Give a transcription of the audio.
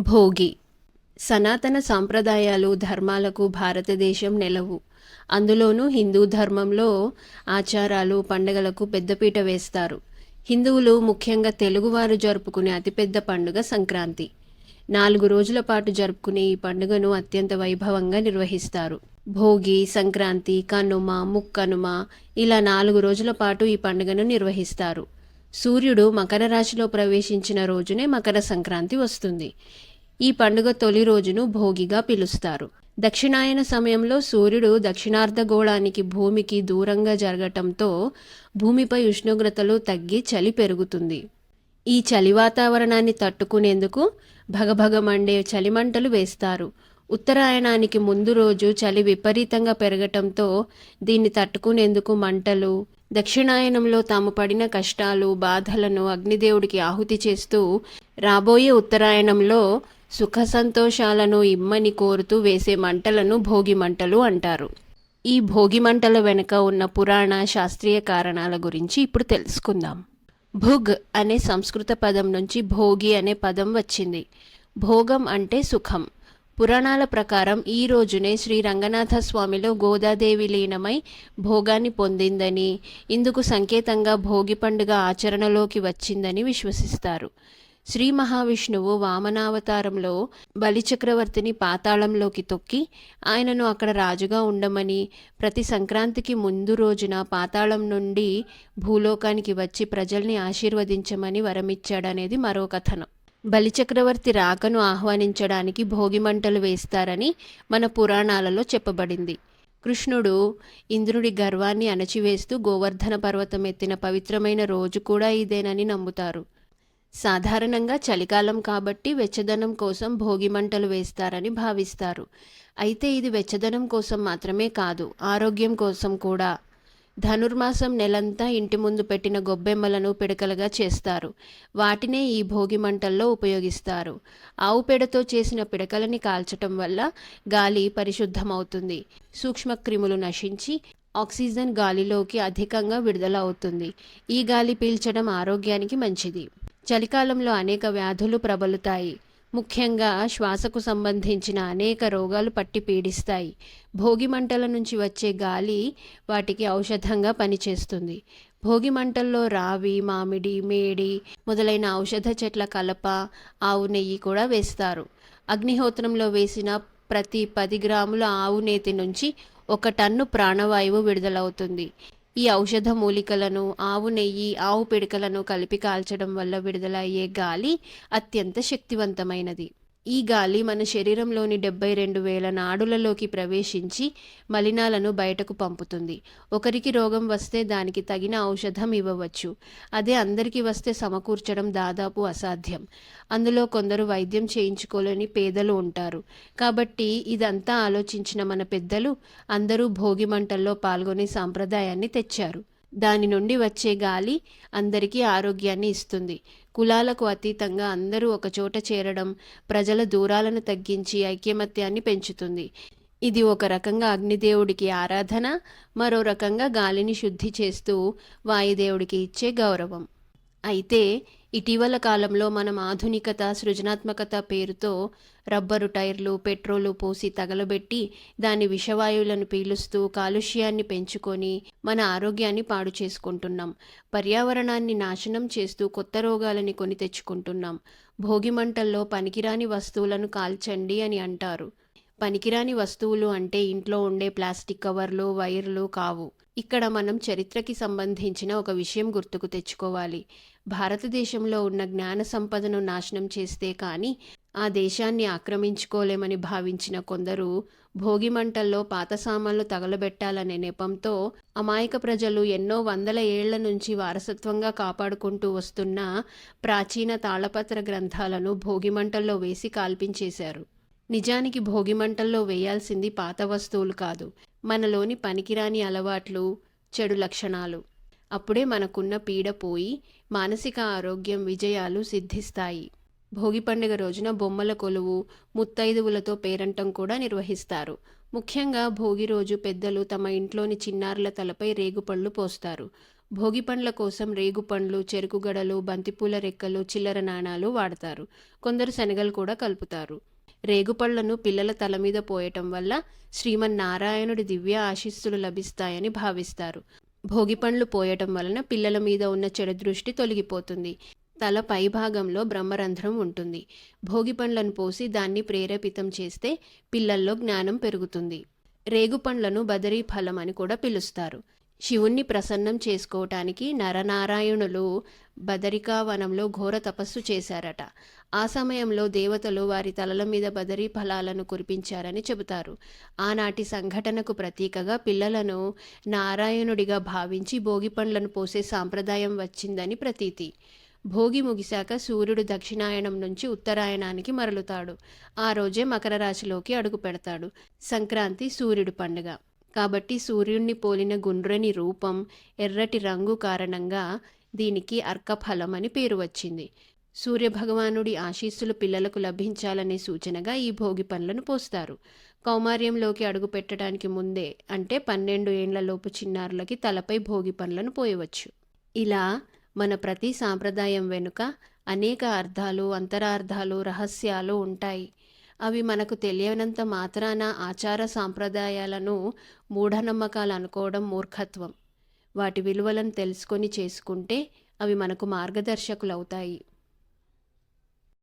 భోగి సనాతన సాంప్రదాయాలు ధర్మాలకు భారతదేశం నెలవు. అందులోనూ హిందూ ధర్మంలో ఆచారాలు పండుగలకు పెద్దపీట వేస్తారు. హిందువులు ముఖ్యంగా తెలుగువారు జరుపుకునే అతిపెద్ద పండుగ సంక్రాంతి. 4 రోజుల పాటు జరుపుకునే ఈ పండుగను అత్యంత వైభవంగా నిర్వహిస్తారు. భోగి, సంక్రాంతి, కనుమ, ముక్కనుమ ఇలా 4 రోజుల పాటు ఈ పండుగను నిర్వహిస్తారు. సూర్యుడు మకర రాశిలో ప్రవేశించిన రోజునే మకర సంక్రాంతి వస్తుంది. ఈ పండుగ తొలి రోజును భోగిగా పిలుస్తారు. దక్షిణాయన సమయంలో సూర్యుడు దక్షిణార్ధగోళానికి భూమికి దూరంగా జరగటంతో భూమిపై ఉష్ణోగ్రతలు తగ్గి చలి పెరుగుతుంది. ఈ చలి వాతావరణాన్ని తట్టుకునేందుకు భగభగమండే చలిమంటలు వేస్తారు. ఉత్తరాయణానికి ముందు రోజు చలి విపరీతంగా పెరగటంతో దీన్ని తట్టుకునేందుకు మంటలు, దక్షిణాయనంలో తాము పడిన కష్టాలు బాధలను అగ్నిదేవుడికి ఆహుతి చేస్తూ రాబోయే ఉత్తరాయణంలో సుఖ సంతోషాలను ఇమ్మని కోరుతూ వేసే మంటలను భోగి మంటలు అంటారు. ఈ భోగి మంటల వెనుక ఉన్న పురాణ శాస్త్రీయ కారణాల గురించి ఇప్పుడు తెలుసుకుందాం. భుగ్ అనే సంస్కృత పదం నుంచి భోగి అనే పదం వచ్చింది. భోగం అంటే సుఖం. పురాణాల ప్రకారం ఈ రోజునే శ్రీ రంగనాథ స్వామిలో గోదాదేవి లీనమై భోగాన్ని పొందిందని, ఇందుకు సంకేతంగా భోగి పండుగ ఆచరణలోకి వచ్చిందని విశ్వసిస్తారు. శ్రీ మహావిష్ణువు వామనావతారంలో బలిచక్రవర్తిని పాతాళంలోకి తొక్కి ఆయనను అక్కడ రాజుగా ఉండమని, ప్రతి సంక్రాంతికి ముందు రోజున పాతాళం నుండి భూలోకానికి వచ్చి ప్రజల్ని ఆశీర్వదించమని వరమిచ్చాడనేది మరో కథనం. బలిచక్రవర్తి రాకను ఆహ్వానించడానికి భోగి మంటలు వేస్తారని మన పురాణాలలో చెప్పబడింది. కృష్ణుడు ఇంద్రుడి గర్వాన్ని అణచివేస్తూ గోవర్ధన పర్వతం ఎత్తిన పవిత్రమైన రోజు కూడా ఇదేనని నమ్ముతారు. సాధారణంగా చలికాలం కాబట్టి వెచ్చదనం కోసం భోగి మంటలు వేస్తారని భావిస్తారు. అయితే ఇది వెచ్చదనం కోసం మాత్రమే కాదు, ఆరోగ్యం కోసం కూడా. ధనుర్మాసం నెలంతా ఇంటి ముందు పెట్టిన గొబ్బెమ్మలను పిడకలుగా చేస్తారు. వాటినే ఈ భోగి మంటల్లో ఉపయోగిస్తారు. ఆవు పేడతో చేసిన పిడకలని కాల్చటం వల్ల గాలి పరిశుద్ధమవుతుంది. సూక్ష్మక్రిములు నశించి ఆక్సిజన్ గాలిలోకి అధికంగా విడుదల అవుతుంది. ఈ గాలి పీల్చడం ఆరోగ్యానికి మంచిది. చలికాలంలో అనేక వ్యాధులు ప్రబలుతాయి. ముఖ్యంగా శ్వాసకు సంబంధించిన అనేక రోగాలు పట్టి పీడిస్తాయి. భోగి మంటల నుంచి వచ్చే గాలి వాటికి ఔషధంగా పనిచేస్తుంది. భోగి మంటల్లో రావి, మామిడి, మేడి మొదలైన ఔషధ చెట్ల కలప, ఆవు నెయ్యి కూడా వేస్తారు. అగ్నిహోత్రంలో వేసిన ప్రతి 10 గ్రాముల ఆవు నేతి నుంచి 1 టన్ను ప్రాణవాయువు విడుదలవుతుంది. ఈ ఔషధ మూలికలను, ఆవు నెయ్యి, ఆవు పిడకలను కలిపి కాల్చడం వల్ల విడుదలయ్యే గాలి అత్యంత శక్తివంతమైనది. ఈ గాలి మన శరీరంలోని 72,000 నాడులలోకి ప్రవేశించి మలినాలను బయటకు పంపుతుంది. ఒకరికి రోగం వస్తే దానికి తగిన ఔషధం ఇవ్వవచ్చు. అదే అందరికీ వస్తే సమకూర్చడం దాదాపు అసాధ్యం. అందులో కొందరు వైద్యం చేయించుకోలేని పేదలు ఉంటారు. కాబట్టి ఇదంతా ఆలోచించిన మన పెద్దలు అందరూ భోగి మంటల్లో పాల్గొనే సాంప్రదాయాన్ని తెచ్చారు. దాని నుండి వచ్చే గాలి అందరికీ ఆరోగ్యాన్ని ఇస్తుంది. కులాలకు అతీతంగా అందరూ ఒకచోట చేరడం ప్రజల దూరాలను తగ్గించి ఐక్యమత్యాన్ని పెంచుతుంది. ఇది ఒక రకంగా అగ్నిదేవుడికి ఆరాధన, మరో రకంగా గాలిని శుద్ధి చేస్తూ వాయుదేవుడికి ఇచ్చే గౌరవం. అయితే ఇటీవల కాలంలో మనం ఆధునికత, సృజనాత్మకత పేరుతో రబ్బరు టైర్లు, పెట్రోలు పోసి తగలబెట్టి దాని విషవాయువులను పీలుస్తూ కాలుష్యాన్ని పెంచుకొని మన ఆరోగ్యాన్ని పాడు చేసుకుంటున్నాం. పర్యావరణాన్ని నాశనం చేస్తూ కొత్త రోగాలని కొని తెచ్చుకుంటున్నాం. భోగి మంటల్లో పనికిరాని వస్తువులను కాల్చండి అని అంటారు. పనికిరాని వస్తువులు అంటే ఇంట్లో ఉండే ప్లాస్టిక్ కవర్లు, వైర్లు కావు. ఇక్కడ మనం చరిత్రకి సంబంధించిన ఒక విషయం గుర్తుకు తెచ్చుకోవాలి. భారతదేశంలో ఉన్న జ్ఞాన సంపదను నాశనం చేస్తే కానీ ఆ దేశాన్ని ఆక్రమించుకోలేమని భావించిన కొందరు భోగి మంటల్లో పాత సామాన్లు తగలబెట్టాలనే నెపంతో అమాయక ప్రజలు ఎన్నో వందల ఏళ్ల నుంచి వారసత్వంగా కాపాడుకుంటూ వస్తున్న ప్రాచీన తాళపత్ర గ్రంథాలను భోగి మంటల్లో వేసి కాల్పించేశారు. నిజానికి భోగి మంటల్లో వేయాల్సింది పాత వస్తువులు కాదు, మనలోని పనికిరాని అలవాట్లు, చెడు లక్షణాలు. అప్పుడే మనకున్న పీడ పోయి మానసిక ఆరోగ్యం, విజయాలు సిద్ధిస్తాయి. భోగి పండుగ రోజున బొమ్మల కొలువు, ముత్తైదువులతో పేరంటం కూడా నిర్వహిస్తారు. ముఖ్యంగా భోగి రోజు పెద్దలు తమ ఇంట్లోని చిన్నారుల తలపై రేగుపళ్ళు పోస్తారు. భోగి పండ్ల కోసం రేగుపండ్లు, చెరుకుగడలు, బంతిపూల రెక్కలు, చిల్లర నాణాలు వాడతారు. కొందరు శనగలు కూడా కలుపుతారు. రేగుపళ్లను పిల్లల తల మీద పోయటం వల్ల శ్రీమన్నారాయణుడి దివ్య ఆశీస్సులు లభిస్తాయని భావిస్తారు. భోగి పండ్లు పోయటం వలన పిల్లల మీద ఉన్న చెడు దృష్టి తొలగిపోతుంది. తల పైభాగంలో బ్రహ్మరంధ్రం ఉంటుంది. భోగి పండ్లను పోసి దాన్ని ప్రేరేపితం చేస్తే పిల్లల్లో జ్ఞానం పెరుగుతుంది. రేగుపండ్లను బదరీ ఫలం అని కూడా పిలుస్తారు. శివుణ్ణి ప్రసన్నం చేసుకోవటానికి నరనారాయణులు బదరికావనంలో ఘోర తపస్సు చేశారట. ఆ సమయంలో దేవతలు వారి తలల మీద బదరీ ఫలాలను కురిపించారని చెబుతారు. ఆనాటి సంఘటనకు ప్రతీకగా పిల్లలను నారాయణుడిగా భావించి భోగి పండ్లను పోసే సాంప్రదాయం వచ్చిందని ప్రతీతి. భోగి ముగిశాక సూర్యుడు దక్షిణాయనం నుంచి ఉత్తరాయణానికి మరలుతాడు. ఆ రోజే మకర రాశిలోకి అడుగు పెడతాడు. సంక్రాంతి సూర్యుడి పండుగ కాబట్టి సూర్యుణ్ణి పోలిన గుండ్రని రూపం, ఎర్రటి రంగు కారణంగా దీనికి అర్కఫలం అని పేరు వచ్చింది. సూర్యభగవానుడి ఆశీస్సులు పిల్లలకు లభించాలనే సూచనగా ఈ భోగి పండ్లను పోస్తారు. కౌమార్యంలోకి అడుగు పెట్టడానికి ముందే అంటే 12 ఏండ్లలోపు చిన్నారులకి తలపై భోగి పండ్లను పోయవచ్చు. ఇలా మన ప్రతి సాంప్రదాయం వెనుక అనేక అర్థాలు, అంతరార్థాలు, రహస్యాలు ఉంటాయి. అవి మనకు తెలియనంత మాత్రాన ఆచార సాంప్రదాయాలను మూఢనమ్మకాలు అనుకోవడం మూర్ఖత్వం. వాటి విలువలను తెలుసుకొని చేసుకుంటే అవి మనకు మార్గదర్శకులవుతాయి.